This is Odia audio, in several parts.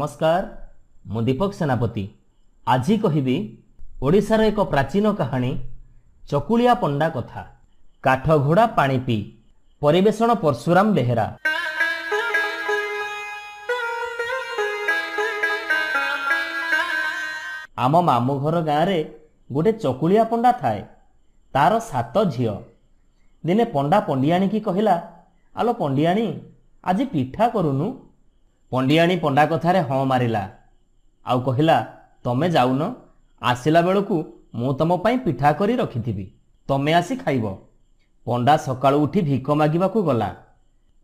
नमस्कार मु दीपक सेनापति आज कहिबी ओडिशार एक प्राचीन कहानी चकुलिया पंडा कथा। काठ घोड़ा पानी पी परिवेषण परशुराम बेहेरा। आम मामू घर गाँव रे गोटे चकुलिया पंडा थाए। तार 7 झियो। दिने पंडा पंडियाणी की कहला, आलो पंडियाणी आज पिठा करूनु। पंडियाणी पंडा कथारे हाँ मारिला आउ कहला, तमे जाउन, आसिला बेलकू मु तम पाई पिठा करी रखिथिबी, तमे आसी खाइब। पंडा सकाळु उठी भिक मागिबाकू गला।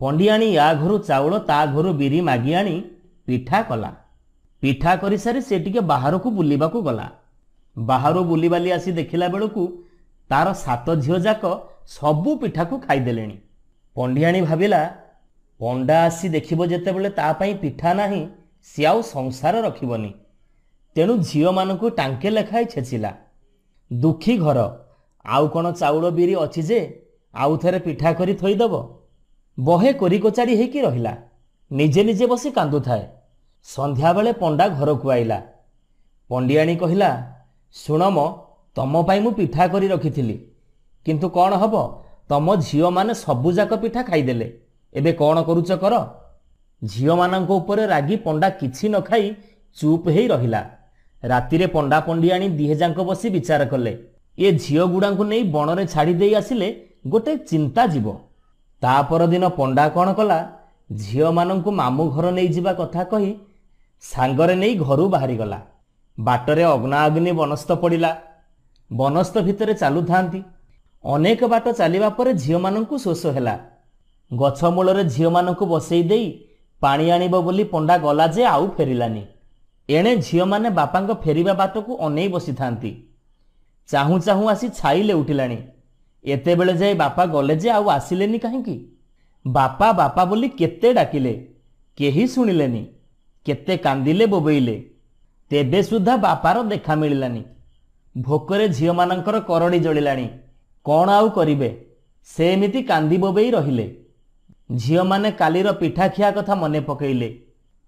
पंडियाणी या घरु चाउल ता घरु बिरी मागी आनी पिठा कला। पिठा करी सारी से टिके बाहरकू बुलिबाकू गला। बाहरु बुलीबाली आसी देखिला बेलकू तार 7 झियो जाक सबू पिठाकू खाइदेलेणी। पंडियाणी भाविला, पंडा आसी देखिबो जेतेबेले ता पई पिठा नाही सी आउ संसार रखिबनी। तेणु झियो मानकू टांके लेखाई छेचिला। दुखी घर आउ कोन चाउल बिरी अछि जे आउ थरे पिठा करी थोइदब। बहे कोरी कोचाड़ी हेकी रहिला। निजे निजे बसी कांदु थाए। संध्या बेले पंडा घर को आइला। पंडियाणी कहिला, सुणम, तम पाई मु पिठा करी रखिथिली, किंतु कौन हब, तम झियो माने सबु जाक पिठा खाइदेले। एबे कौन करूच कर। झियो मानक ऊपर रागी पंडा किछि न खाई चुप हेई रहिला। रातिरे पंडा पंडियाणी दिहे जांक बसी विचार कले, ये झियो गुड़ांकु नहीं बणरे छाड़ी देई आसिले गोटे चिंता जीव। ता पर दिन पंडा कौन कला, झियो मानकु मामू घर नहीं जिबा कथा कही सांगरे नहीं घरू बाहरी गला। बाटरे अग्नाअग्नि बनस्थ पड़िला। बनस्थ भितरे चालू थांती। अनेक बाट चलिबा परे झियो मानकु शोष हैला। गछ मूलरे झियो मानकु बसई देई पानी आनिबो बोली पंडा गला जे आउ फेरिलानी। एणे झियो माने बापांक फेरिबा बाटकू अनेई बसी थांती। चाहू चाहू आसी छाईले उठिलानी। एते बेले जाई बापा गले जे आउ आसिलेनी काहेकी। बापा बापा बोली केते डाकिले, केही सुनिलेनी। केते कांदिले बोबईले, तेबे सुद्धा बापार देखा मिलिलानी। भोकरे झियो मानकर करड़ी जलिलानी। कौन आउ करिबे, से एमिति कांदी बोबई रहिले। झियो माने कालीर पिठा खिया कथा मने पकेइले।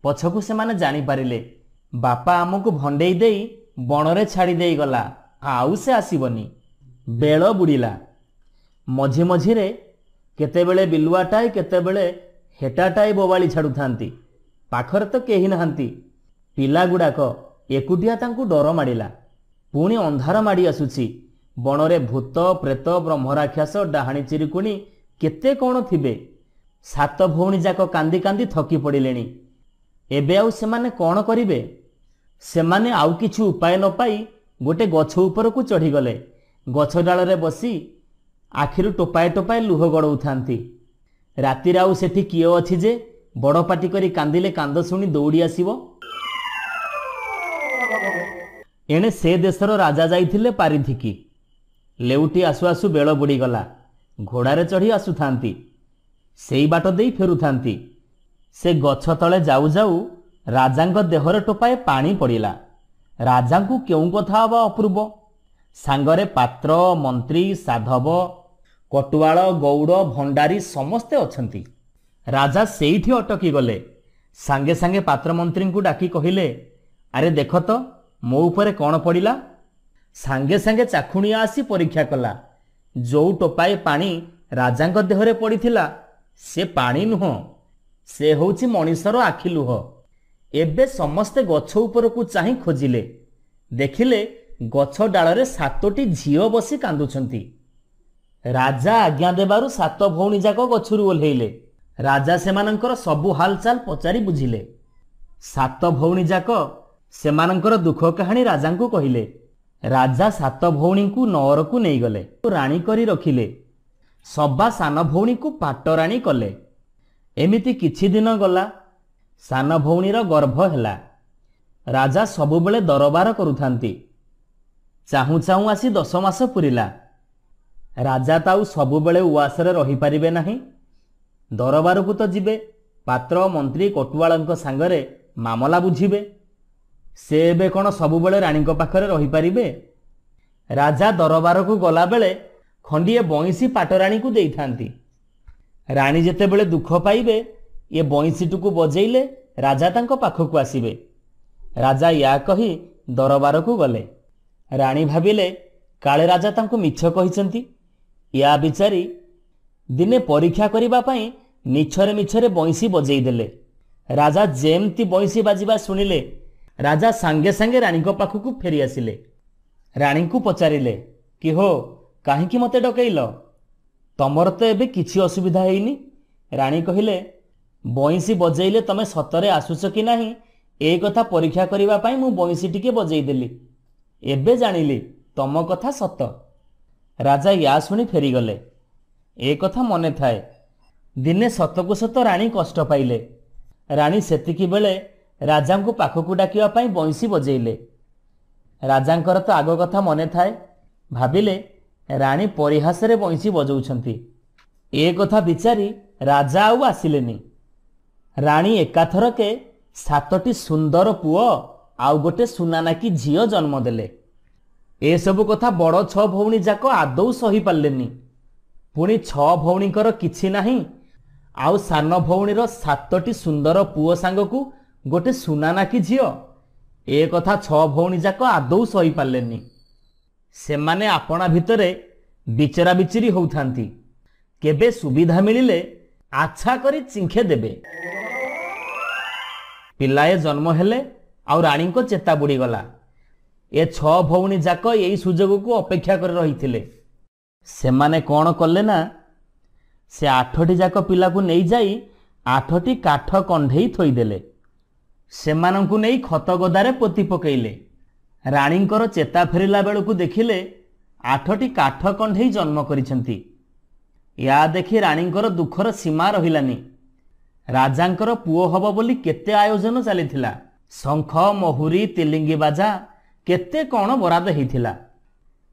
पछकू से माने जानी पारिले, बापा आमको भंडेई देई बणरे छाड़ी देई गला, आउ से आसीबनी। बेल बुड़िला। मझी मझिरे केतेबेले बिलुआटाए केतेबेले हेटाटाए बोबाली छाड़ू थांती। पाखरे तो केही नहांती। पिला गुड़ाक एकुटिया तांकू डर माडिला। पुणी अंधार माड़ी आसुची। बणरे भूत प्रेत ब्रह्मराक्षस डाहाणी चिरिकुणी केते कौन थिबे। 7 भौणी जाक कांदी कांदी थकी पड़िलेणी। एबे आउ सेमाने कौन करिबे। सेमाने आउ किछु उपाय न पाई गोटे गछ उपरकू चढ़ीगले। गछ डालरे बसी आखिरु टोपाए टोपाए लुह गड़ौ थांती। रातिर आउ सेठी किए अछि जे बड़ पाटी करी कांदिले कांद शुणी दौड़ी आसीबो। एणे से देशर राजा जाइथिले पारिधिकी। लेउटी आसु आसु बेल बुड़ी गला। घोड़ारे चढ़ी आसु थांती। सेई बाट देई फेरु थांती। से गछ तले जाऊ जाऊ राजांक देहरे टोपाए पानी पड़िला। राजांकू केउ कथा हवा अपूर्व। सांगरे पात्र मंत्री साधव कटुआल गौड़ भंडारी समस्ते अछंती। राजा सेईठी अटकी गले। सांगे सांगे पात्र मंत्री को डाकी कहिले, अरे देख तो मो उपरे कौन पड़िला। सांगे सांगे चाखुणिया आसी परीक्षा कला। जो टोपाए पानी राजांक देहरे पड़िथिला से पानी नुह, से होउछि मनीषर आखि लुह। एबे समस्ते गछ उपरकू चाहि खोजिले। देखिले गछ डालरे 7टी झियो बसी कांदुछंती। राजा आज्ञा देबारु 7 भौणी जाक गछरु ओल्हेइले। राजा सेमानंकर सबु हालचाल पचारि बुझिले। 7 भौणी जाक सेमानंकर दुख कहानी राजांकू कहिले। राजा 7 भौणी को नौरकू नहीं गले। राणी करी रखिले। सबा सान भौणी को पाटराणी कले। एमिति किछि दिन गला। सान भौणीर गर्भ हैला। राजा सबुबेले दरबार करुथांती। चाहू चाहू आसी 10 मास पुरिला। राजा ताऊ सबुबेले उआसरे रही पारिबे नाही। दरबार को तो जिबे। पात्र मंत्री कटुआलंक सांगरे मामला बुझिबे। से एबे कोन सबुबेले राणी को पाखरे रही पारिबे। राजा दरबार को गला बेले खंडिए बंसी पाटराणी को देई थांती। राणी जेते बेले दुख पाइबे ये बंसीटुकू बजेइले राजा तांको पाखकु आसिबे। राजा या कही दरबारकु गले। राणी भाबिले काले राजा तांको मिछ कहिसंती। या बिचारी दिने परीक्षा करिबा पई मिछरे मिछरे बंसी बजेई देले। राजा जेमती बंसी बाजिबा सुनिले राजा सांगे सांगे राणी को पाखकु फेरी आसिले। राणी को पचारिले कि हो काहींकी मते डकैल, तमर तो एबे किछि असुविधा हेइनी। राणी कहिले बंसी बजेइले तमे सतरे आसुछ कि नाही ए कथा परीक्षा करिबा पई मु बंसी टिके बजेई देली। एबे जानिली तम कथा सत। राजा या सुनी फेरी गले। ए कथा मने थाए दिने सतकु सत राणी कष्ट पाइले। राणी सेतिकी बेले राजांको पाखकु डाकिबा पई बंसी बजेइले। राजांकर तो आगो कथा मने थाए। भाबिले राणी परिहासरे बंसी बजौछंती। ए कथा विचारी राजा आउ आसिलेनी। राणी एकाथरके 7टी सुंदर पुओ आउ गोटे सुनानाकी झियो जन्म देले। ए सबु कथा बड़ 6 भौणी जाक आदौ सही पारलेनी। पुणी 6 भौणीकर किछि नाही आउ सान भौणीर 7टी सुंदर पुओ सांगकू गोटे सुनानाकी झियो। ए कथा 6 भौणी जाक आदौ सही पारलेनी। सेमाने आपणा भितरे बिचरा बिचिरी होउथांती। केबे सुविधा मिलिले आछा करी चिंखे देबे। पिलाए जन्म हेले आउ राणी को चेता बुड़ी गला। ए 6 भौणी जाक एई सुजोग को अपेक्षा कर रहिथिले। सेमाने कोण कले ना से 8टी जाक पिला को नहीं जाई 8टी काठ कंढेई थोई देले। सेमानंकु नहीं खत गदारे पोती पकेइले। राणींकर चेता फेरिला बेलकु देखिले 8टी काठ कंढेई जन्म करिसेंती। या देखि राणींकर दुखर सीमा रहिलानी। राजांकर पुओ हब बोली केते आयोजन चलीथिला। शंख महुरी तिलिंगी बाजा केते कोण बराद हेइथिला।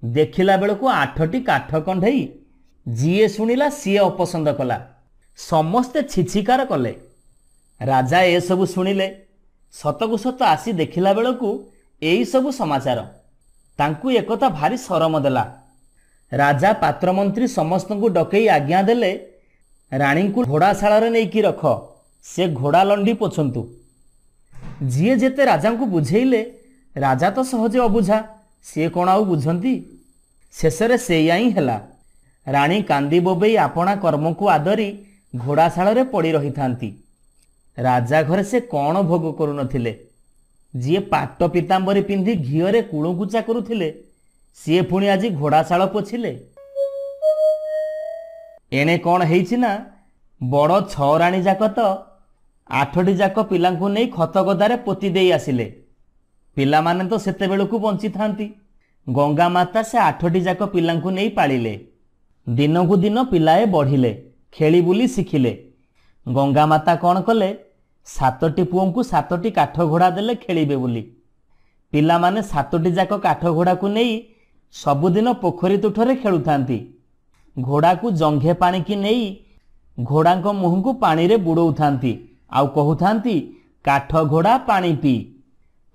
देखिला बेलकु 8टी काठ कंढेई जिए सुनिला सिए अपसंद कला। समस्ते छिछिकार कले। राजा ए सबु सुनिले। सतकु सत आसी देखिला बेलकु एई सबु समाचार तांकु एकता भारी शरम देला। राजा पात्र मंत्री समस्त को डकई आज्ञा देले राणी को घोड़ाशाला नहीं कि रख, से घोड़ा लंडी पोछंतु। जीए जेते राजा को बुझेइले राजा तो सहजे अबुझा, सी कौन आउ बुझंती। शेषरे सेया ही हेला। राणी कांदी बोबेई आपणा कर्म को आदरी घोड़ाशाला पड़ी रही थांती। राजा घरे से कौन भोग करू नथिले। जी पाट पीतांबरी पिंधि घीओरे कुळुकुचा करुथिले सी पुणी आज घोड़ाशाला पोछिले। एणे कौन हेइछि ना बड़ 6 राणी जाक तो 8टी जाक पिलांकु नहीं खत गदारे पोती देई आसिले। पिला माने तो सेते बेलकु बंची थांती। गंगा माता से 8टी जाक पिलांकु नहीं पालिले। दिनकु दिन पिलाए बढ़िले, खेली बुली शिखिले। गंगा माता कौन कले 7टी पुओंकु 7टी काठ घोड़ा देले खेलिबे बोली। पिला माने 7टी जाक काठ घोड़ा को नहीं सबुदिन पोखरी तुठरे खेलुथांती। घोड़ा को जंघे पानी की नहीं घोड़ा मुह को पानी रे बुड़ौथांती आउ कहूथांती काठ घोड़ा पानी पी,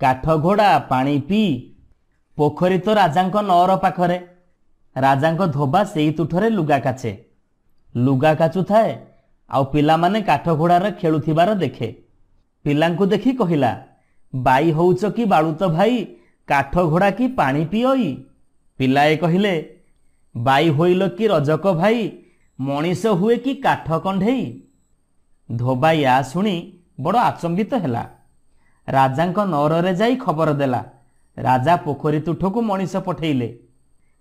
काठ घोड़ा पानी पी। पोखरी तो राजांक नौर पाखरे। राजांक धोबा सेई तुठरे लुगा काचे। लुगा काचु थाए आउ पिला माने काठ घोड़ार खेलुथिबार देखे। पिलांकु देखि कहिला बाई होउच कि बाळुत भाई काठ घोड़ा की पानी पिओई। पिलाए कहिले बाई होइल कि रजक भाई मनीष हुए कि काठ कंढेई। धोबा या शुणी बड़ आचंबित हेला। राजांक नौरे जाई खबर देला। राजा पोखरी तुठकु मनीष पठेइले।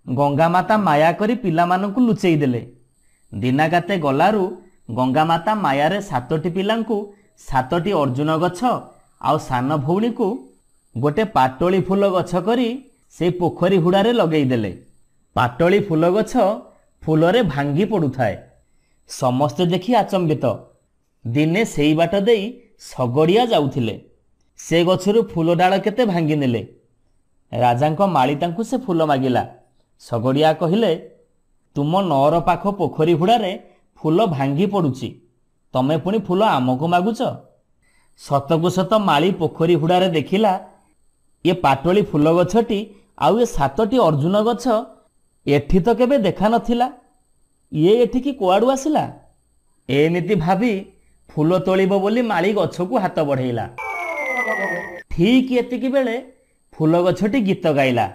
गंगा माता माया करी पिला मानकु लुचेई देले। दिनागाते गलारु गंगा माता मायारे 7टी पिलांकु 7टी अर्जुन गछ आउ सान भौणी को गोटे पाटोली फूल गछ करी से पोखरी हुड़ारे लगेई देले। पाटोली फूल गछ फूलरे भांगी पड़ुथाए। समस्ते देखि आचंबित। दिने सेई बाट देई सगड़िया जाउथिले। से गछरु फूल डाल केते भांगी नेले। राजांक माली तांकु से फूल मागिला। सगड़िया कहिले तुम नौर पाख पोखरी हुड़ारे फूल भांगी पड़ुची, तमे पुणी फूल आमको मागुच। सतकु सत माली पोखरी हुड़ारे देखिला ये पाटोली फूल गछटी आउ ये 7टी अर्जुन गछ एठी तो केबे देखा नथिला। ये एठी की कुआडू आसिला। एमिति भाबी ଫୁଲ ତୋଳିବ ବୋଲି ମାଳି ଗଛକୁ ହାତ ବଢ଼େଇଲା। ଠିକ୍ ଏତିକି ବେଳେ ଫୁଲ ଗଛଟି ଗୀତ ଗାଇଲା,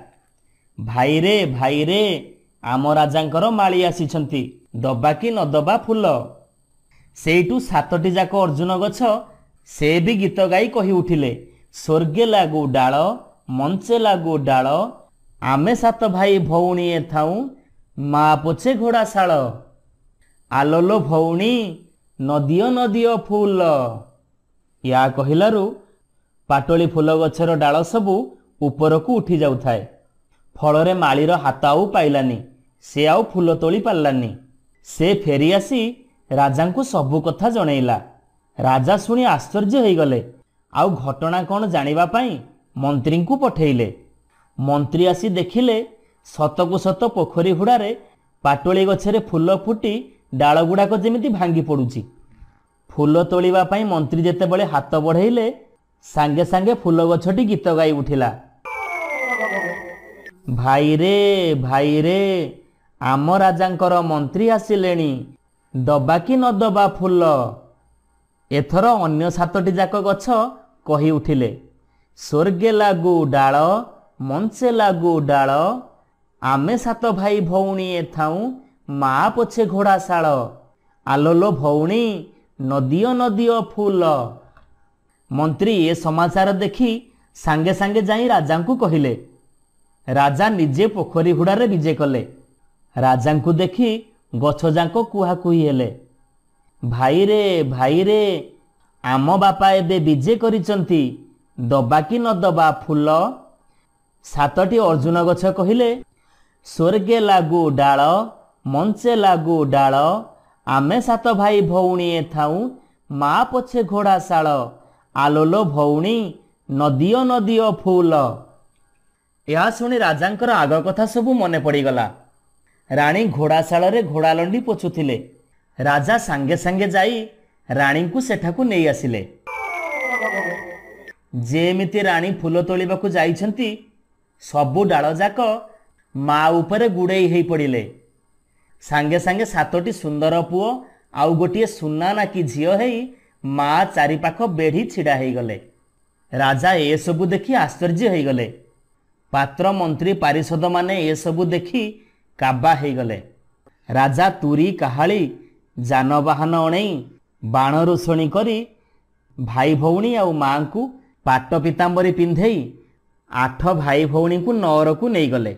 ଭାଇରେ ଭାଇରେ ଆମ ରାଜାଙ୍କର ମାଳି ଆସିଛନ୍ତି, ଦବା କି ନ ଦବା ଫୁଲ। ସେଇଠୁ 7ଟି ଯାକ ଅର୍ଜୁନ ଗଛ ସେ ବି ଗୀତ ଗାଇ କହି ଉଠିଲେ, ସ୍ୱର୍ଗେ ଲାଗୁ ଡାଳ ମଞ୍ଚେ ଲାଗୁ ଡାଳ, ଆମେ 7 ଭାଇ ଭଉଣୀଏ ଥାଉଁ, ମା ପଛେ ଘୋଡ଼ାଶାଳ। ଆଲୋଲୋ ଭଉଣୀ ନଦିଅ ନଦିଅ ଫୁଲ। ୟା କହିଲାରୁ ପାଟଳି ଫୁଲ ଗଛର ଡାଳ ସବୁ ଉପରକୁ ଉଠି ଯାଉଥାଏ। ଫଳରେ ମାଳିର ହାତ ଆଉ ପାଇଲାନି, ସେ ଆଉ ଫୁଲ ତୋଳି ପାରିଲାନି। ସେ ଫେରି ଆସି ରାଜାଙ୍କୁ ସବୁ କଥା ଜଣେଇଲା। ରାଜା ଶୁଣି ଆଶ୍ଚର୍ଯ୍ୟ ହୋଇଗଲେ, ଆଉ ଘଟଣା କ'ଣ ଜାଣିବା ପାଇଁ ମନ୍ତ୍ରୀଙ୍କୁ ପଠେଇଲେ। ମନ୍ତ୍ରୀ ଆସି ଦେଖିଲେ ସତକୁ ସତ ପୋଖରୀ ହୁଡ଼ାରେ ପାଟଳି ଗଛରେ ଫୁଲ ଫୁଟି ଡାଳ ଗୁଡ଼ାକ ଯେମିତି ଭାଙ୍ଗି ପଡ଼ୁଛି। ଫୁଲ ତୋଳିବା ପାଇଁ ମନ୍ତ୍ରୀ ଯେତେବେଳେ ହାତ ବଢ଼େଇଲେ ସାଙ୍ଗେ ସାଙ୍ଗେ ଫୁଲ ଗଛଟି ଗୀତ ଗାଇ ଉଠିଲା, ଭାଇରେ ଭାଇରେ ଆମ ରାଜାଙ୍କର ମନ୍ତ୍ରୀ ଆସିଲେଣି, ଦବା କି ନ ଦବା ଫୁଲ। ଏଥର ଅନ୍ୟ 7ଟି ଯାକ ଗଛ କହି ଉଠିଲେ, ସ୍ୱର୍ଗେ ଲାଗୁ ଡାଳ ମଞ୍ଚେ ଲାଗୁ ଡାଳ, ଆମେ 7 ଭାଇ ଭଉଣୀଏ ଥାଉଁ, ମା ପଛେ ଘୋଡ଼ାଶାଳ। ଆଲୋଲୋ ଭଉଣୀ ନଦିଅ ନଦିଅ ଫୁଲ। ମନ୍ତ୍ରୀ ଏ ସମାଚାର ଦେଖି ସାଙ୍ଗେ ସାଙ୍ଗେ ଯାଇ ରାଜାଙ୍କୁ କହିଲେ। ରାଜା ନିଜେ ପୋଖରୀ ହୁଡ଼ାରେ ବିଜେ କଲେ। ରାଜାଙ୍କୁ ଦେଖି ଗଛ ଯାକ କୁହାକୁହି ହେଲେ, ଭାଇରେ ଭାଇରେ ଆମ ବାପା ଏବେ ବିଜେ କରିଛନ୍ତି, ଦବା କି ନ ଦବା ଫୁଲ। 7ଟି ଅର୍ଜୁନ ଗଛ କହିଲେ, ସ୍ୱର୍ଗେ ଲାଗୁ ଡାଳ ମଞ୍ଚେ ଲାଗୁ ଡାଳ, ଆମେ 7 ଭାଇ ଭଉଣୀଏ ଥାଉଁ, ମା ପଛେ ଘୋଡ଼ାଶାଳ। ଆଲୋଲୋ ଭଉଣୀ ନଦିଅ ନଦିଅ ଫୁଲ। ଏହା ଶୁଣି ରାଜାଙ୍କର ଆଗ କଥା ସବୁ ମନେ ପଡ଼ିଗଲା। ରାଣୀ ଘୋଡ଼ାଶାଳରେ ଘୋଡ଼ାଲଣ୍ଡି ପୋଛୁଥିଲେ। ରାଜା ସାଙ୍ଗେ ସାଙ୍ଗେ ଯାଇ ରାଣୀଙ୍କୁ ସେଠାକୁ ନେଇ ଆସିଲେ। ଯେମିତି ରାଣୀ ଫୁଲ ତୋଳିବାକୁ ଯାଇଛନ୍ତି, ସବୁ ଡାଳଯାକ ମା ଉପରେ ଗୁଡ଼େଇ ହେଇ ପଡ଼ିଲେ। ସାଙ୍ଗେ ସାଙ୍ଗେ 7ଟି ସୁନ୍ଦର ପୁଅ ଆଉ ଗୋଟିଏ ସୁନା ନାକି ଝିଅ ହେଇ ମା ଚାରିପାଖ ବେଢ଼ି ଛିଡ଼ା ହେଇଗଲେ। ରାଜା ଏସବୁ ଦେଖି ଆଶ୍ଚର୍ଯ୍ୟ ହେଇଗଲେ। ପାତ୍ର ମନ୍ତ୍ରୀ ପାରିଷଦମାନେ ଏସବୁ ଦେଖି କାବା ହେଇଗଲେ। ରାଜା ତୁରୀ କାହାଳି ଯାନବାହନ ଅଣେଇ ବାଣ ରୋଷଣୀ କରି ଭାଇ ଭଉଣୀ ଆଉ ମାଙ୍କୁ ପାଟ ପିତାମ୍ବରୀ ପିନ୍ଧେଇ 8 ଭାଇ ଭଉଣୀଙ୍କୁ ନଅରକୁ ନେଇଗଲେ।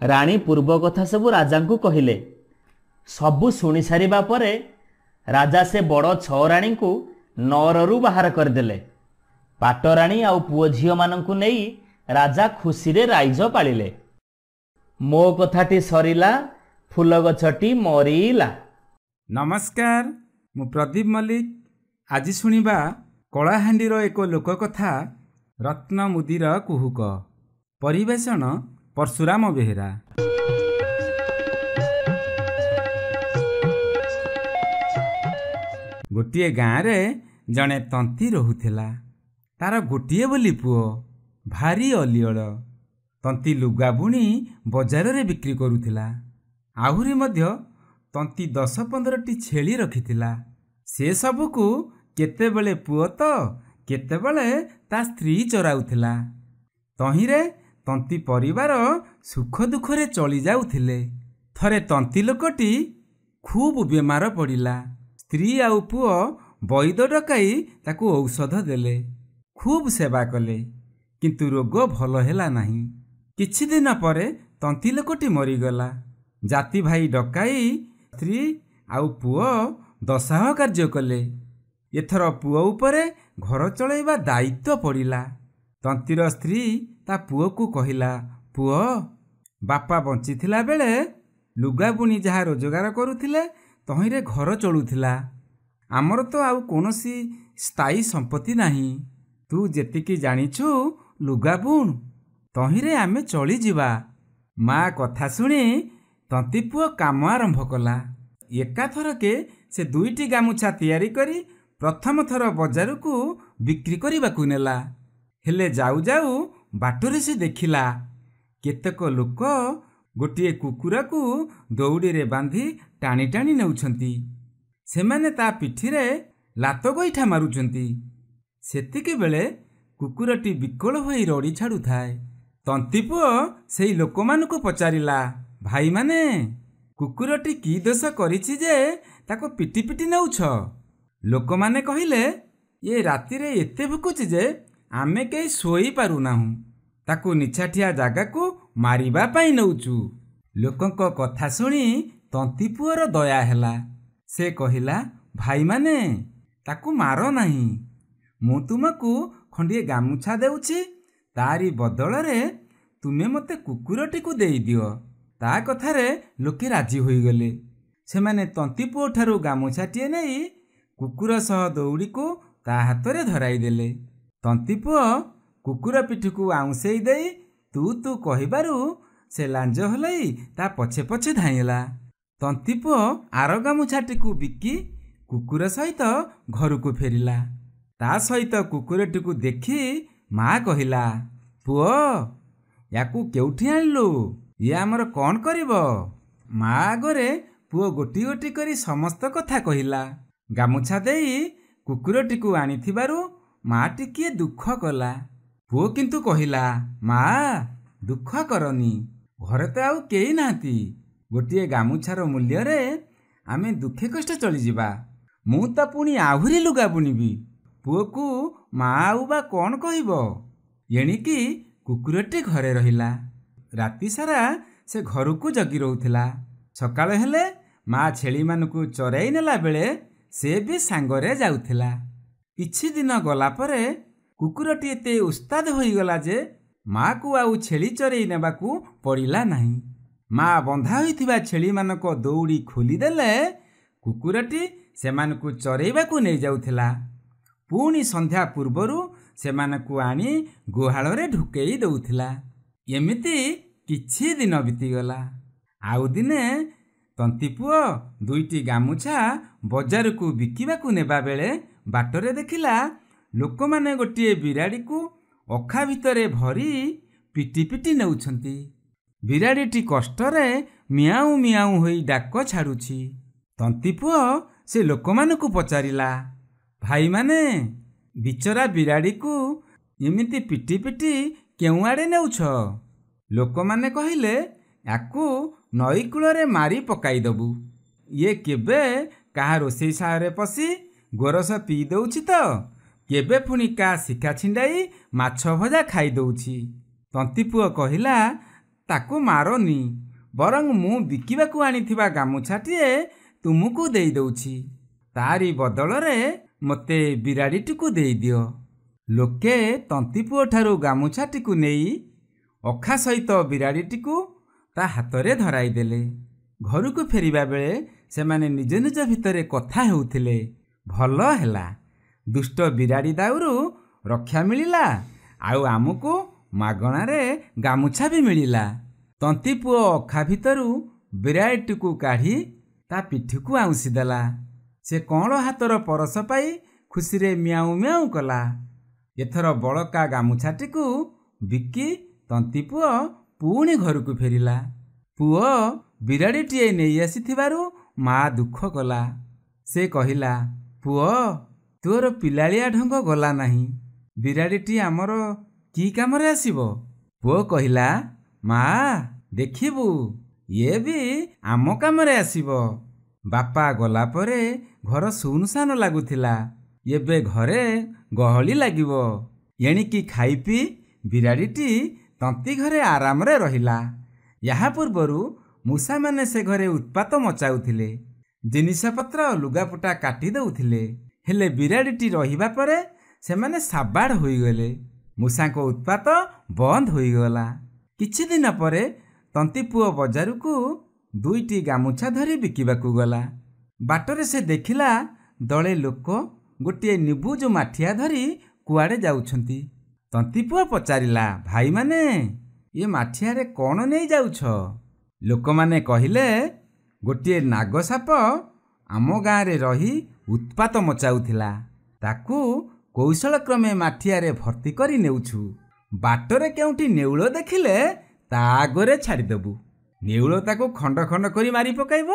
ରାଣୀ ପୂର୍ବ କଥା ସବୁ ରାଜାଙ୍କୁ କହିଲେ। ସବୁ ଶୁଣି ସାରିବା ପରେ ରାଜା ସେ ବଡ଼ 6 ରାଣୀଙ୍କୁ ନଅରରୁ ବାହାର କରିଦେଲେ। ପାଟରାଣୀ ଆଉ ପୁଅ ଝିଅମାନଙ୍କୁ ନେଇ ରାଜା ଖୁସିରେ ରାଇଜ ପାଳିଲେ। ମୋ କଥାଟି ସରିଲା, ଫୁଲ ଗଛଟି ମରିଲା। ନମସ୍କାର, ମୁଁ ପ୍ରଦୀପ ମଲ୍ଲିକ। ଆଜି ଶୁଣିବା କଳାହାଣ୍ଡିର ଏକ ଲୋକକଥା ରତ୍ନମୁଦିର କୁହୁକ। ପରିବେଷଣ ପରଶୁରାମ ବେହେରା। ଗୋଟିଏ ଗାଁରେ ଜଣେ ତନ୍ତୀ ରହୁଥିଲା। ତାର ଗୋଟିଏ ବୋଲି ପୁଅ, ଭାରି ଅଲିଅଳ। ତନ୍ତୀ ଲୁଗା ବୁଣି ବଜାରରେ ବିକ୍ରି କରୁଥିଲା। ଆହୁରି ମଧ୍ୟ ତନ୍ତୀ 10-15ଟି ଛେଳି ରଖିଥିଲା। ସେ ସବୁକୁ କେତେବେଳେ ପୁଅ ତ କେତେବେଳେ ତା ସ୍ତ୍ରୀ ଚରାଉଥିଲା। ତହିଁରେ ତନ୍ତୀ ପରିବାର ସୁଖ ଦୁଃଖରେ ଚଳି ଯାଉଥିଲେ। ଥରେ ତନ୍ତୀ ଲୋକଟି ଖୁବ୍ ବେମାର ପଡ଼ିଲା। ସ୍ତ୍ରୀ ଆଉ ପୁଅ ବୈଦ ଡକାଇ ତାକୁ ଔଷଧ ଦେଲେ, ଖୁବ୍ ସେବା କଲେ, କିନ୍ତୁ ରୋଗ ଭଲ ହେଲା ନାହିଁ। କିଛି ଦିନ ପରେ ତନ୍ତୀ ଲୋକଟି ମରିଗଲା। ଜାତି ଭାଇ ଡକାଇ ସ୍ତ୍ରୀ ଆଉ ପୁଅ ଦଶାହ କାର୍ଯ୍ୟ କଲେ। ଏଥର ପୁଅ ଉପରେ ଘର ଚଳାଇବା ଦାୟିତ୍ୱ ପଡ଼ିଲା। ତନ୍ତୀର ସ୍ତ୍ରୀ ତା ପୁଅକୁ କହିଲା, ପୁଅ, ବାପା ବଞ୍ଚିଥିଲା ବେଳେ ଲୁଗା ବୁଣି ଯାହା ରୋଜଗାର କରୁଥିଲେ ତହିଁରେ ଘର ଚଳୁଥିଲା। ଆମର ତ ଆଉ କୌଣସି ସ୍ଥାୟୀ ସମ୍ପତ୍ତି ନାହିଁ। ତୁ ଯେତିକି ଜାଣିଛୁ ଲୁଗା ବୁଣ, ତହିଁରେ ଆମେ ଚଳିଯିବା। ମା କଥା ଶୁଣି ତନ୍ତୀ ପୁଅ କାମ ଆରମ୍ଭ କଲା। ଏକାଥରକେ ସେ 2ଟି ଗାମୁଛା ତିଆରି କରି ପ୍ରଥମ ଥର ବଜାରକୁ ବିକ୍ରି କରିବାକୁ ନେଲା। ହେଲେ ଯାଉ ଯାଉ ବାଟରେ ସେ ଦେଖିଲା କେତେକ ଲୋକ ଗୋଟିଏ କୁକୁରକୁ ଦଉଡ଼ିରେ ବାନ୍ଧି ଟାଣି ଟାଣି ନେଉଛନ୍ତି। ସେମାନେ ତା ପିଠିରେ ଲାତ ଗୋଇଠା ମାରୁଛନ୍ତି। ସେତିକି ବେଳେ କୁକୁରଟି ବିକଳ ହୋଇ ରଡ଼ି ଛାଡ଼ୁଥାଏ। ତନ୍ତିପୁଅ ସେଇ ଲୋକମାନଙ୍କୁ ପଚାରିଲା, ଭାଇମାନେ, କୁକୁରଟି କି ଦୋଷ କରିଛି ଯେ ତାକୁ ପିଟି ପିଟି ନେଉଛ? ଲୋକମାନେ କହିଲେ, ଏ ରାତିରେ ଏତେ ଭୁକୁଛି ଯେ ଆମେ କେହି ଶୋଇପାରୁନାହୁଁ। ତାକୁ ନିଛାଟିଆ ଜାଗାକୁ ମାରିବା ପାଇଁ ନେଉଛୁ। ଲୋକଙ୍କ କଥା ଶୁଣି ତନ୍ତିପୁଅର ଦୟା ହେଲା। ସେ କହିଲା, ଭାଇମାନେ, ତାକୁ ମାର ନାହିଁ। ମୁଁ ତୁମକୁ ଖଣ୍ଡିଏ ଗାମୁଛା ଦେଉଛି, ତାରି ବଦଳରେ ତୁମେ ମୋତେ କୁକୁରଟିକୁ ଦେଇଦିଅ। ତା କଥାରେ ଲୋକେ ରାଜି ହୋଇଗଲେ। ସେମାନେ ତନ୍ତିପୁଅଠାରୁ ଗାମୁଛାଟିଏ ନେଇ କୁକୁର ସହ ଦଉଡ଼ିକୁ ତା ହାତରେ ଧରାଇଦେଲେ। ତନ୍ତିପୁଅ କୁକୁର ପିଠିକୁ ଆଉଁସେଇ ଦେଇ ତୁ ତୁ କହିବାରୁ ସେ ଲାଞ୍ଜ ହଲାଇ ତା ପଛେ ପଛେ ଧାଇଁଲା। ତନ୍ତିପୁଅ ଆର ଗାମୁଛାଟିକୁ ବିକି କୁକୁର ସହିତ ଘରକୁ ଫେରିଲା। ତା ସହିତ କୁକୁରଟିକୁ ଦେଖି ମା କହିଲା, ପୁଅ, ୟାକୁ କେଉଁଠି ଆଣିଲୁ? ଇଏ ଆମର କ'ଣ କରିବ? ମା ଆଗରେ ପୁଅ ଗୋଟି ଗୋଟି କରି ସମସ୍ତ କଥା କହିଲା। ଗାମୁଛା ଦେଇ କୁକୁରଟିକୁ ଆଣିଥିବାରୁ ମା ଟିକିଏ ଦୁଃଖ କଲା। ପୁଅ କିନ୍ତୁ କହିଲା, ମା, ଦୁଃଖ କରନି, ଘରେ ତ ଆଉ କେହି ନାହାନ୍ତି। ଗୋଟିଏ ଗାମୁଛାର ମୂଲ୍ୟରେ ଆମେ ଦୁଃଖେ କଷ୍ଟ ଚଳିଯିବା। ମୁଁ ତ ପୁଣି ଆହୁରି ଲୁଗା ବୁଣିବି। ପୁଅକୁ ମା ଆଉ ବା କ'ଣ କହିବ? ଏଣିକି କୁକୁରଟି ଘରେ ରହିଲା। ରାତି ସାରା ସେ ଘରକୁ ଜଗି ରହୁଥିଲା। ସକାଳ ହେଲେ ମା ଛେଳିମାନଙ୍କୁ ଚରାଇ ନେଲା ବେଳେ ସେ ବି ସାଙ୍ଗରେ ଯାଉଥିଲା। କିଛି ଦିନ ଗଲା ପରେ କୁକୁରଟି ଏତେ ଉସ୍ତାଦ ହୋଇଗଲା ଯେ ମାକୁ ଆଉ ଛେଳି ଚରେଇ ନେବାକୁ ପଡ଼ିଲା ନାହିଁ। ମା ବନ୍ଧା ହୋଇଥିବା ଛେଳିମାନଙ୍କ ଦଉଡ଼ି ଖୋଲିଦେଲେ କୁକୁରଟି ସେମାନଙ୍କୁ ଚରେଇବାକୁ ନେଇଯାଉଥିଲା। ପୁଣି ସନ୍ଧ୍ୟା ପୂର୍ବରୁ ସେମାନଙ୍କୁ ଆଣି ଗୁହାଳରେ ଢୁକେଇ ଦେଉଥିଲା। ଏମିତି କିଛି ଦିନ ବିତିଗଲା। ଆଉ ଦିନେ ତନ୍ତିପୁଅ ଦୁଇଟି ଗାମୁଛା ବଜାରକୁ ବିକିବାକୁ ନେବା ବେଳେ ବାଟରେ ଦେଖିଲା ଲୋକମାନେ ଗୋଟିଏ ବିରାଡ଼ିକୁ ଅଖା ଭିତରେ ଭରି ପିଟି ପିଟି ନେଉଛନ୍ତି। ବିରାଡ଼ିଟି କଷ୍ଟରେ ମିଆଉଁ ମିଆଉଁ ହୋଇ ଡାକ ଛାଡ଼ୁଛି। ତନ୍ତିପୁଅ ସେ ଲୋକମାନଙ୍କୁ ପଚାରିଲା, ଭାଇମାନେ, ବିଚରା ବିରାଡ଼ିକୁ ଏମିତି ପିଟି ପିଟି କେଉଁଆଡ଼େ ନେଉଛ? ଲୋକମାନେ କହିଲେ, ୟାକୁ ନଈ କୂଳରେ ମାରି ପକାଇଦେବୁ। ଇଏ କେବେ କାହା ରୋଷେଇଶାଳରେ ପଶି ଗୋରସ ପିଇ ଦେଉଛି ତ କେବେ ପୁଣି କାହା ଶିକା ଛିଣ୍ଡାଇ ମାଛ ଭଜା ଖାଇଦେଉଛି। ତନ୍ତିପୁଅ କହିଲା, ତାକୁ ମାରନି, ବରଂ ମୁଁ ବିକିବାକୁ ଆଣିଥିବା ଗାମୁଛାଟିଏ ତୁମକୁ ଦେଇଦେଉଛି। ତାରି ବଦଳରେ ମୋତେ ବିରାଡ଼ିଟିକୁ ଦେଇଦିଅ। ଲୋକେ ତନ୍ତିପୁଅଠାରୁ ଗାମୁଛାଟିକୁ ନେଇ ଅଖା ସହିତ ବିରାଡ଼ିଟିକୁ ତା ହାତରେ ଧରାଇଦେଲେ। ଘରକୁ ଫେରିବା ବେଳେ ସେମାନେ ନିଜ ନିଜ ଭିତରେ କଥା ହେଉଥିଲେ, ଭଲ ହେଲା, ଦୁଷ୍ଟ ବିରାଡ଼ି ଦାଉରୁ ରକ୍ଷା ମିଳିଲା, ଆଉ ଆମକୁ ମାଗଣାରେ ଗାମୁଛା ବି ମିଳିଲା। ତନ୍ତିପୁଅ ଅଖା ଭିତରୁ ବିରାଡ଼ିଟିକୁ କାଢ଼ି ତା ପିଠିକୁ ଆଉଁସି ଦେଲା। ସେ କଅଁଳ ହାତର ପରଶ ପାଇ ଖୁସିରେ ମିଆଉଁ ମିଆଉଁ କଲା। ଏଥର ବଳକା ଗାମୁଛାଟିକୁ ବିକି ତନ୍ତିପୁଅ ପୁଣି ଘରକୁ ଫେରିଲା। ପୁଅ ବିରାଡ଼ିଟିଏ ନେଇ ଆସିଥିବାରୁ ମା ଦୁଃଖ କଲା। ସେ କହିଲା, ପୁଅ, ତୋର ପିଲାଳିଆ ଢଙ୍ଗ ଗଲା ନାହିଁ। ବିରାଡ଼ିଟି ଆମର କି କାମରେ ଆସିବ? ପୁଅ କହିଲା, ମା, ଦେଖିବୁ, ଇଏ ବି ଆମ କାମରେ ଆସିବ। ବାପା ଗଲା ପରେ ଘର ସୁନସାନ ଲାଗୁଥିଲା, ଏବେ ଘରେ ଗହଳି ଲାଗିବ। ଏଣିକି ଖାଇ ପିଇ ବିରାଡ଼ିଟି ତନ୍ତି ଘରେ ଆରାମରେ ରହିଲା। ଏହା ପୂର୍ବରୁ ମୂଷାମାନେ ସେ ଘରେ ଉତ୍ପାତ ମଚାଉଥିଲେ, ଜିନିଷପତ୍ର ଲୁଗାପଟା କାଟି ଦେଉଥିଲେ। ହେଲେ ବିରାଡ଼ିଟି ରହିବା ପରେ ସେମାନେ ସାବାଡ଼ ହୋଇଗଲେ। ମୂଷାଙ୍କ ଉତ୍ପାତ ବନ୍ଦ ହୋଇଗଲା। କିଛି ଦିନ ପରେ ତନ୍ତିପୁଅ ବଜାରକୁ ଦୁଇଟି ଗାମୁଛା ଧରି ବିକିବାକୁ ଗଲା। ବାଟରେ ସେ ଦେଖିଲା ଦଳେ ଲୋକ ଗୋଟିଏ ନିବୁଜ ମାଠିଆ ଧରି କୁଆଡ଼େ ଯାଉଛନ୍ତି। ତନ୍ତିପୁଅ ପଚାରିଲା, ଭାଇମାନେ, ଏ ମାଠିଆରେ କ'ଣ ନେଇ ଯାଉଛ? ଲୋକମାନେ କହିଲେ, ଗୋଟିଏ ନାଗସାପ ଆମ ଗାଁରେ ରହି ଉତ୍ପାତ ମଚାଉଥିଲା, ତାକୁ କୌଶଳକ୍ରମେ ମାଠିଆରେ ଭର୍ତ୍ତି କରି ନେଉଛୁ। ବାଟରେ କେଉଁଠି ନେଉଳ ଦେଖିଲେ ତା ଆଗରେ ଛାଡ଼ିଦେବୁ। ନେଉଳ ତାକୁ ଖଣ୍ଡ ଖଣ୍ଡ କରି ମାରି ପକାଇବ।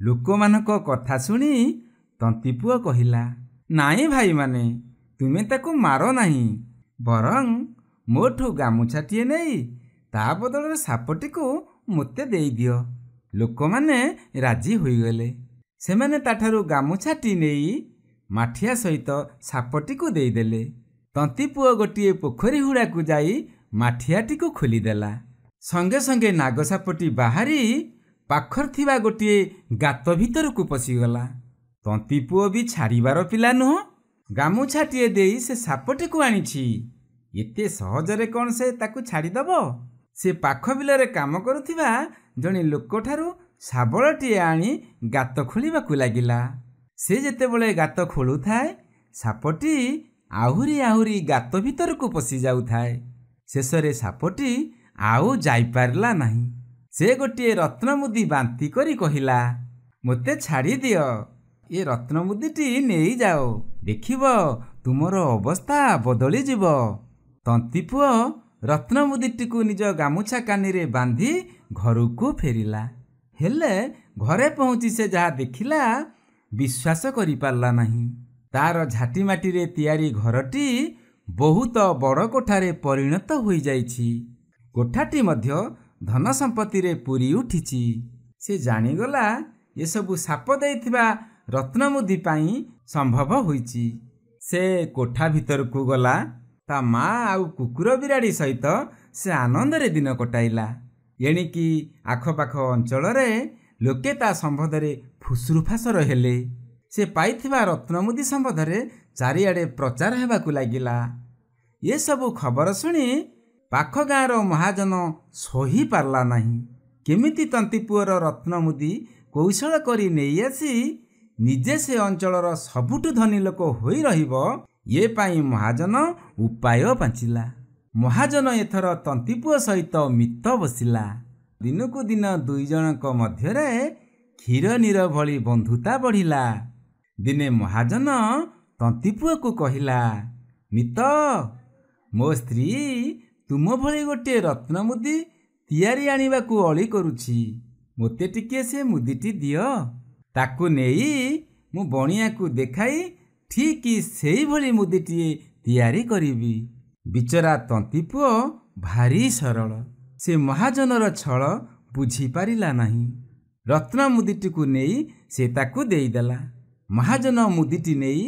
ଲୋକମାନଙ୍କ କଥା ଶୁଣି ତନ୍ତିପୁଅ କହିଲା, ନାଇଁ ଭାଇମାନେ, ତୁମେ ତାକୁ ମାର ନାହିଁ, ବରଂ ମୋଠୁ ଗାମୁଛାଟିଏ ନେଇ ତା ବଦଳରେ ସାପଟିକୁ ମୋତେ ଦେଇଦିଅ। ଲୋକମାନେ ରାଜି ହୋଇଗଲେ। ସେମାନେ ତାଠାରୁ ଗାମୁଛାଟି ନେଇ ମାଠିଆ ସହିତ ସାପଟିକୁ ଦେଇଦେଲେ। ତନ୍ତିପୁଅ ଗୋଟିଏ ପୋଖରୀ ହୁଡ଼ାକୁ ଯାଇ ମାଠିଆଟିକୁ ଖୋଲିଦେଲା। ସଙ୍ଗେ ସଙ୍ଗେ ନାଗସାପଟି ବାହାରି ପାଖରେ ଥିବା ଗୋଟିଏ ଗାତ ଭିତରକୁ ପଶିଗଲା। ତନ୍ତିପୁଅ ବି ଛାଡ଼ିବାର ପିଲା ନୁହଁ। ଗାମୁଛାଟିଏ ଦେଇ ସେ ସାପଟିକୁ ଆଣିଛି, ଏତେ ସହଜରେ କ'ଣ ସେ ତାକୁ ଛାଡ଼ିଦେବ? ସେ ପାଖ ବିଲରେ କାମ କରୁଥିବା ଜଣେ ଲୋକଠାରୁ ଶାବଳଟିଏ ଆଣି ଗାତ ଖୋଳିବାକୁ ଲାଗିଲା। ସେ ଯେତେବେଳେ ଗାତ ଖୋଳୁଥାଏ, ସାପଟି ଆହୁରି ଆହୁରି ଗାତ ଭିତରକୁ ପଶି ଯାଉଥାଏ। ଶେଷରେ ସାପଟି ଆଉ ଯାଇପାରିଲା ନାହିଁ। ସେ ଗୋଟିଏ ରତ୍ନମୁଦି ବାନ୍ତି କରି କହିଲା, ମୋତେ ଛାଡ଼ିଦିଅ, ଏ ରତ୍ନମୁଦିଟି ନେଇଯାଅ, ଦେଖିବ ତୁମର ଅବସ୍ଥା ବଦଳିଯିବ। ତନ୍ତିପୁଅ ରତ୍ନମୁଦିଟିକୁ ନିଜ ଗାମୁଛା କାନିରେ ବାନ୍ଧି ଘରକୁ ଫେରିଲା। ହେଲେ ଘରେ ପହଞ୍ଚି ସେ ଯାହା ଦେଖିଲା ବିଶ୍ୱାସ କରିପାରିଲା ନାହିଁ। ତାର ଝାଟିମାଟିରେ ତିଆରି ଘରଟି ବହୁତ ବଡ଼ କୋଠାରେ ପରିଣତ ହୋଇଯାଇଛି। କୋଠାଟି ମଧ୍ୟ ଧନ ସମ୍ପତ୍ତିରେ ପୂରି ଉଠିଛି। ସେ ଜାଣିଗଲା ଏସବୁ ସାପ ଦେଇଥିବା ରତ୍ନମୁଦି ପାଇଁ ସମ୍ଭବ ହୋଇଛି। ସେ କୋଠା ଭିତରକୁ ଗଲା। ତା ମା ଆଉ କୁକୁର ବିରାଡ଼ି ସହିତ ସେ ଆନନ୍ଦରେ ଦିନ କଟାଇଲା। ଏଣିକି ଆଖପାଖ ଅଞ୍ଚଳରେ ଲୋକେ ତା ସମ୍ବନ୍ଧରେ ଫୁସୁରୁ ଫାସର ହେଲେ। ସେ ପାଇଥିବା ରତ୍ନମୁଦି ସମ୍ବନ୍ଧରେ ଚାରିଆଡ଼େ ପ୍ରଚାର ହେବାକୁ ଲାଗିଲା। ଏସବୁ ଖବର ଶୁଣି ପାଖ ଗାଁର ମହାଜନ ସହି ପାରିଲା ନାହିଁ। କେମିତି ତନ୍ତିପୁଅର ରତ୍ନମୁଦି କୌଶଳ କରି ନେଇ ଆସି ନିଜେ ସେ ଅଞ୍ଚଳର ସବୁଠୁ ଧନୀ ଲୋକ ହୋଇ ରହିବ, ଏ ପାଇଁ ମହାଜନ ଉପାୟ ପାଞ୍ଚିଲା। ମହାଜନ ଏଥର ତନ୍ତିପୁଅ ସହିତ ମିତ ବସିଲା। ଦିନକୁ ଦିନ ଦୁଇ ଜଣଙ୍କ ମଧ୍ୟରେ କ୍ଷୀର ନୀର ଭଳି ବନ୍ଧୁତା ବଢ଼ିଲା। ଦିନେ ମହାଜନ ତନ୍ତିପୁଅକୁ କହିଲା, ମିତ, ମୋ ସ୍ତ୍ରୀ ତୁମ ଭଳି ଗୋଟିଏ ରତ୍ନମୁଦି ତିଆରି ଆଣିବାକୁ ଅଳି କରୁଛି। ମୋତେ ଟିକିଏ ସେ ମୁଦିଟି ଦିଅ। ତାକୁ ନେଇ ମୁଁ ବଣିଆକୁ ଦେଖାଇ ଠିକ୍ ସେଇଭଳି ମୁଦିଟିଏ ତିଆରି କରିବି। ବିଚରା ତନ୍ତିପୁଅ ଭାରି ସରଳ। ସେ ମହାଜନର ଛଳ ବୁଝିପାରିଲା ନାହିଁ। ରତ୍ନମୁଦିଟିକୁ ନେଇ ସେ ତାକୁ ଦେଇଦେଲା। ମହାଜନ ମୁଦିଟି ନେଇ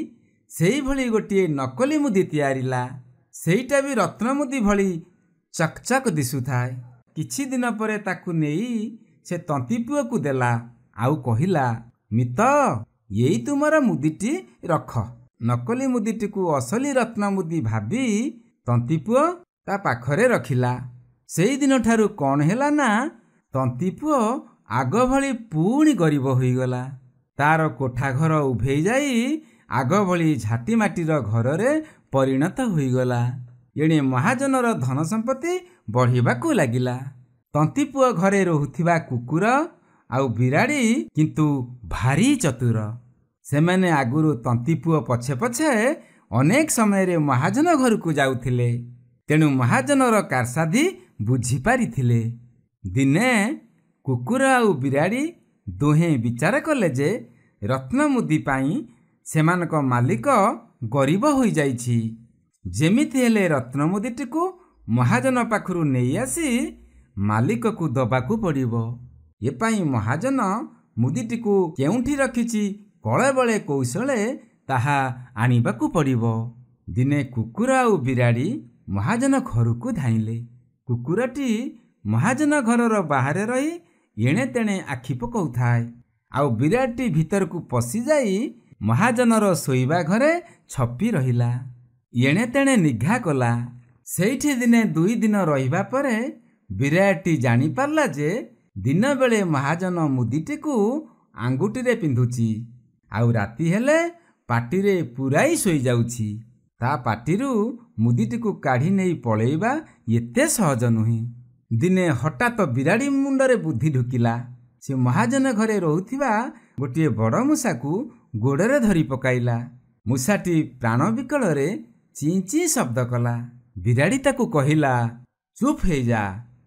ସେଇଭଳି ଗୋଟିଏ ନକଲି ମୁଦି ତିଆରିଲା। ସେଇଟା ବି ରତ୍ନମୁଦି ଭଳି ଚକଚକ ଦିଶୁଥାଏ। କିଛି ଦିନ ପରେ ତାକୁ ନେଇ ସେ ତନ୍ତିପୁଅକୁ ଦେଲା ଆଉ କହିଲା, ମିତ, ଏଇ ତୁମର ମୁଦିଟି ରଖ। ନକଲି ମୁଦିଟିକୁ ଅସଲି ରତ୍ନମୁଦି ଭାବି ତନ୍ତିପୁଅ ତା ପାଖରେ ରଖିଲା। ସେଇଦିନଠାରୁ କ'ଣ ହେଲା ନା, ତନ୍ତିପୁଅ ଆଗ ଭଳି ପୁଣି ଗରିବ ହୋଇଗଲା। ତାର କୋଠା ଘର ଉଭେଇ ଯାଇ ଆଗ ଭଳି ଝାଟିମାଟିର ଘରରେ ପରିଣତ ହୋଇଗଲା। ଏଣେ ମହାଜନର ଧନ ସମ୍ପତ୍ତି ବଢ଼ିବାକୁ ଲାଗିଲା। ତନ୍ତିପୁଅ ଘରେ ରହୁଥିବା କୁକୁର ଆଉ ବିରାଡ଼ି କିନ୍ତୁ ଭାରି ଚତୁର। ସେମାନେ ଆଗରୁ ତନ୍ତିପୁଅ ପଛେ ପଛେ ଅନେକ ସମୟରେ ମହାଜନ ଘରକୁ ଯାଉଥିଲେ। ତେଣୁ ମହାଜନର କାରସାଧି ବୁଝିପାରିଥିଲେ। ଦିନେ କୁକୁର ଆଉ ବିରାଡ଼ି ଦୁହେଁ ବିଚାର କଲେ ଯେ ରତ୍ନମୁଦି ପାଇଁ ସେମାନଙ୍କ ମାଲିକ ଗରିବ ହୋଇଯାଇଛି। ଯେମିତି ହେଲେ ରତ୍ନମୁଦିଟିକୁ ମହାଜନ ପାଖରୁ ନେଇ ଆସି ମାଲିକକୁ ଦବାକୁ ପଡ଼ିବ। ଏପାଇଁ ମହାଜନ ମୁଦିଟିକୁ କେଉଁଠି ରଖିଛି କଳେ ବଳେ କୌଶଳେ ତାହା ଆଣିବାକୁ ପଡ଼ିବ। ଦିନେ କୁକୁର ଆଉ ବିରାଡ଼ି ମହାଜନ ଘରକୁ ଧାଇଁଲେ। କୁକୁରଟି ମହାଜନ ଘରର ବାହାରେ ରହି ଏଣେ ତେଣେ ଆଖି ପକାଉଥାଏ, ଆଉ ବିରାଟଟି ଭିତରକୁ ପଶିଯାଇ ମହାଜନର ଶୋଇବା ଘରେ ଛପି ରହିଲା। ଏଣେ ତେଣେ ନିଘା କଲା। ସେଇଠି ଦିନେ ଦୁଇ ଦିନ ରହିବା ପରେ ବିରାଟଟି ଜାଣିପାରିଲା ଯେ ଦିନ ବେଳେ ମହାଜନ ମୁଦିଟିକୁ ଆଙ୍ଗୁଠିରେ ପିନ୍ଧୁଛି, ଆଉ ରାତି ହେଲେ ପାଟିରେ ପୁରାଇ ଶୋଇଯାଉଛି। ତା ପାଟିରୁ ମୁଦିଟିକୁ କାଢ଼ି ନେଇ ପଳେଇବା ଏତେ ସହଜ ନୁହେଁ। ଦିନେ ହଠାତ୍ ବିରାଡ଼ି ମୁଣ୍ଡରେ ବୁଦ୍ଧି ଢୁକିଲା। ସେ ମହାଜନ ଘରେ ରହୁଥିବା ଗୋଟିଏ ବଡ଼ ମୂଷାକୁ ଗୋଡ଼ରେ ଧରି ପକାଇଲା। ମୂଷାଟି ପ୍ରାଣ ବିକଳରେ ଚିଁ ଚିଁ ଶବ୍ଦ କଲା। ବିରାଡ଼ି ତାକୁ କହିଲା, ଚୁପ୍ ହେଇଯା,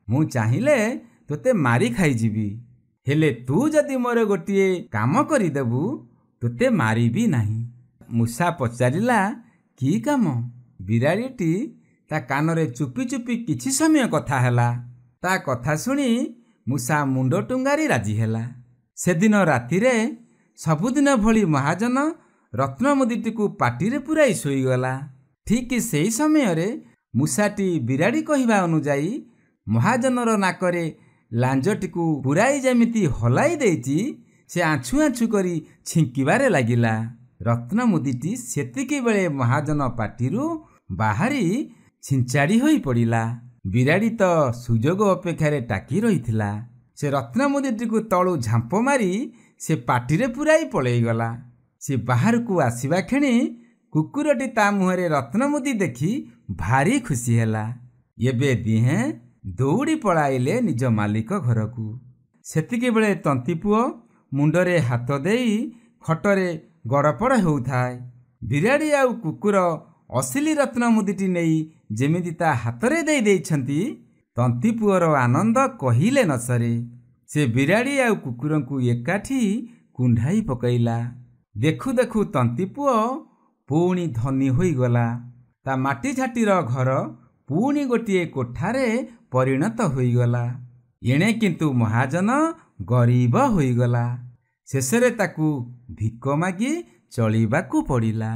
ମୁଁ ଚାହିଁଲେ ତୋତେ ମାରି ଖାଇଯିବି, ହେଲେ ତୁ ଯଦି ମୋର ଗୋଟିଏ କାମ କରିଦେବୁ ତୋତେ ମାରିବି ନାହିଁ। ମୂଷା ପଚାରିଲା, କି କାମ? ବିରାଡ଼ିଟି ତା କାନରେ ଚୁପି ଚୁପି କିଛି ସମୟ କଥା ହେଲା। ତା କଥା ଶୁଣି ମୂଷା ମୁଣ୍ଡ ଟୁଙ୍ଗାରି ରାଜି ହେଲା। ସେଦିନ ରାତିରେ ସବୁଦିନ ଭଳି ମହାଜନ ରତ୍ନମୁଦିଟିକୁ ପାଟିରେ ପୁରାଇ ଶୋଇଗଲା। ଠିକ୍ ସେହି ସମୟରେ ମୂଷାଟି ବିରାଡ଼ି କହିବା ଅନୁଯାୟୀ ମହାଜନର ନାକରେ ଲାଞ୍ଜଟିକୁ ପୁରାଇ ଯେମିତି ହଲାଇ ଦେଇଛି, ସେ ଆଁଛୁ ଆଁଛୁ କରି ଛିଙ୍କିବାରେ ଲାଗିଲା। ରତ୍ନମୁଦିଟି ସେତିକି ବେଳେ ମହାଜନ ପାଟିରୁ ବାହାରି ଛିଞ୍ଚାଡ଼ି ହୋଇ ପଡ଼ିଲା। ବିରାଡ଼ି ତ ସୁଯୋଗ ଅପେକ୍ଷାରେ ଟାକି ରହିଥିଲା। ସେ ରତ୍ନମୁଦିଟିକୁ ତଳୁ ଝାମ୍ପ ମାରି ସେ ପାଟିରେ ପୁରାଇ ପଳେଇଗଲା। ସେ ବାହାରକୁ ଆସିବା କ୍ଷଣି କୁକୁରଟି ତା ମୁହଁରେ ରତ୍ନମୁଦି ଦେଖି ଭାରି ଖୁସି ହେଲା। ଏବେ ଦିହେଁ ଦୌଡ଼ି ପଳାଇଲେ ନିଜ ମାଲିକ ଘରକୁ। ସେତିକିବେଳେ ତନ୍ତିପୁଅ ମୁଣ୍ଡରେ ହାତ ଦେଇ ଖଟରେ ଗଡ଼ପଡ଼ ହେଉଥାଏ। ବିରାଡ଼ି ଆଉ କୁକୁର ଅସିଲି ରତ୍ନମୁଦିଟି ନେଇ ଯେମିତି ତା ହାତରେ ଦେଇ ଦେଇଛନ୍ତି, ତନ୍ତିପୁଅର ଆନନ୍ଦ କହିଲେ ନ ସରେ। ସେ ବିରାଡ଼ି ଆଉ କୁକୁରଙ୍କୁ ଏକାଠି କୁଣ୍ଢାଇ ପକାଇଲା। ଦେଖୁ ଦେଖୁ ତନ୍ତିପୁଅ ପୁଣି ଧନୀ ହୋଇଗଲା। ତା ମାଟି ଝାଟିର ଘର ପୁଣି ଗୋଟିଏ କୋଠାରେ ପରିଣତ ହୋଇଗଲା। ଏଣେ କିନ୍ତୁ ମହାଜନ ଗରିବ ହୋଇଗଲା। ଶେଷରେ ତାକୁ ଭିକ ମାଗି ଚଳିବାକୁ ପଡ଼ିଲା।